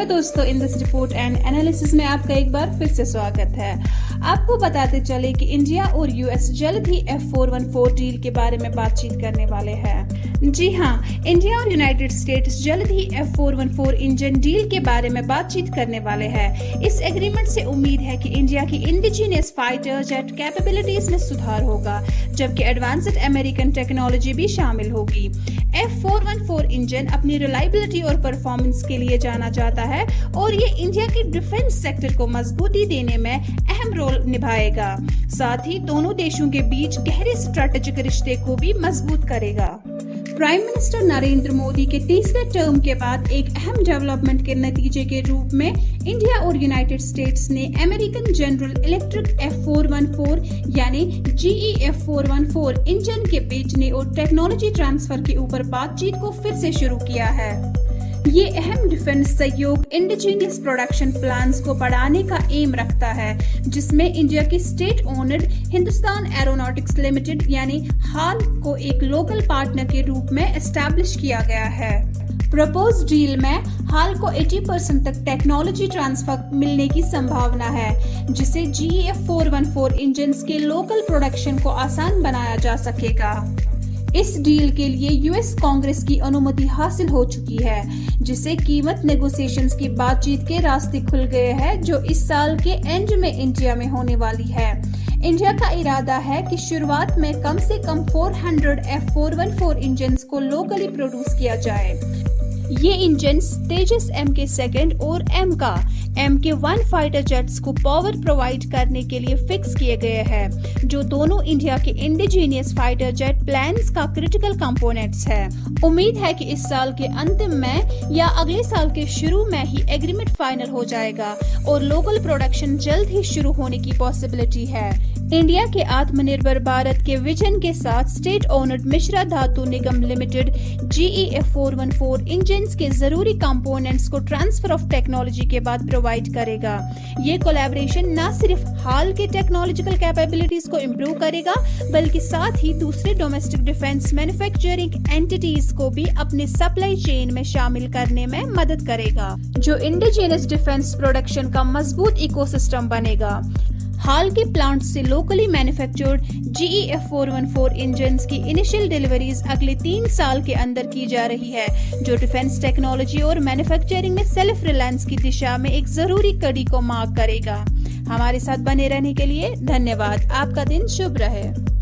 दोस्तों, in this report and analysis में आपका एक बार फिर से स्वागत है। आपको बताते चले कि इंडिया और यूएस जल्द ही F414 डील के बारे में बातचीत करने वाले हैं। जी हाँ, इंडिया और यूनाइटेड स्टेट्स जल्द ही F414 इंजन डील के बारे में बातचीत करने वाले हैं। इस एग्रीमेंट से उम्मीद है कि इंडिया की इंडिजिनियस फाइटर जेट कैपेबिलिटीज में सुधार होगा, जबकि एडवांस्ड अमेरिकन टेक्नोलॉजी भी शामिल होगी। F414 इंजन अपनी रिलायबिलिटी और परफॉर्मेंस के लिए जाना जाता है और ये इंडिया की डिफेंस सेक्टर को मजबूती देने में अहम रोल निभाएगा। साथ ही दोनों देशों के बीच गहरे स्ट्रेटेजिक रिश्ते को भी मजबूत करेगा। प्राइम मिनिस्टर नरेंद्र मोदी के तीसरे टर्म के बाद एक अहम डेवलपमेंट के नतीजे के रूप में इंडिया और यूनाइटेड स्टेट्स ने अमेरिकन जनरल इलेक्ट्रिक F414 यानी GE F414 इंजन के बेचने और टेक्नोलॉजी ट्रांसफर के ऊपर बातचीत को फिर से शुरू किया है। ये अहम डिफेंस सहयोग इंडिजिनियस प्रोडक्शन प्लान्स को बढ़ाने का एम रखता है, जिसमें इंडिया की state owned Hindustan aeronautics limited यानी हाल को एक लोकल पार्टनर के रूप में एस्टैब्लिश किया गया है। प्रपोज डील में हाल को 80% तक टेक्नोलॉजी ट्रांसफर मिलने की संभावना है, जिससे GE F414 इंजन के लोकल प्रोडक्शन को आसान बनाया जा सकेगा। इस डील के लिए यूएस कांग्रेस की अनुमति हासिल हो चुकी है, जिससे कीमत नेगोशिएशंस की बातचीत के रास्ते खुल गए हैं, जो इस साल के एंड में इंडिया में होने वाली है। इंडिया का इरादा है कि शुरुआत में कम से कम 400 F414 इंजन को लोकली प्रोड्यूस किया जाए। ये इंजन तेजस MK2 और MK1 फाइटर जेट्स को पावर प्रोवाइड करने के लिए फिक्स किए गए हैं, जो दोनों इंडिया के इंडिजिनियस फाइटर जेट प्लान्स का क्रिटिकल कंपोनेंट्स है। उम्मीद है कि इस साल के अंतिम में या अगले साल के शुरू में ही एग्रीमेंट फाइनल हो जाएगा और लोकल प्रोडक्शन जल्द ही शुरू होने की पॉसिबिलिटी है। इंडिया के आत्मनिर्भर भारत के विजन के साथ स्टेट ओन्ड मिश्रा धातु निगम लिमिटेड GE F414 इंजन के जरूरी कंपोनेंट्स को ट्रांसफर ऑफ टेक्नोलॉजी के बाद प्रोवाइड करेगा। ये कोलैबोरेशन न सिर्फ हाल के टेक्नोलॉजिकल कैपेबिलिटीज को इम्प्रूव करेगा, बल्कि साथ ही दूसरे डोमेस्टिक डिफेंस मैन्युफैक्चरिंग एंटिटीज को भी अपने सप्लाई चेन में शामिल करने में मदद करेगा, जो इंडिजिनियस डिफेंस प्रोडक्शन का मजबूत इकोसिस्टम बनेगा। हाल के प्लांट से locally manufactured GE F414 engine की इनिशियल डिलीवरीज अगले 3 साल के अंदर की जा रही है, जो डिफेंस टेक्नोलॉजी और मैन्युफैक्चरिंग में सेल्फ रिलायंस की दिशा में एक जरूरी कड़ी को मार्क करेगा। हमारे साथ बने रहने के लिए धन्यवाद। आपका दिन शुभ रहे।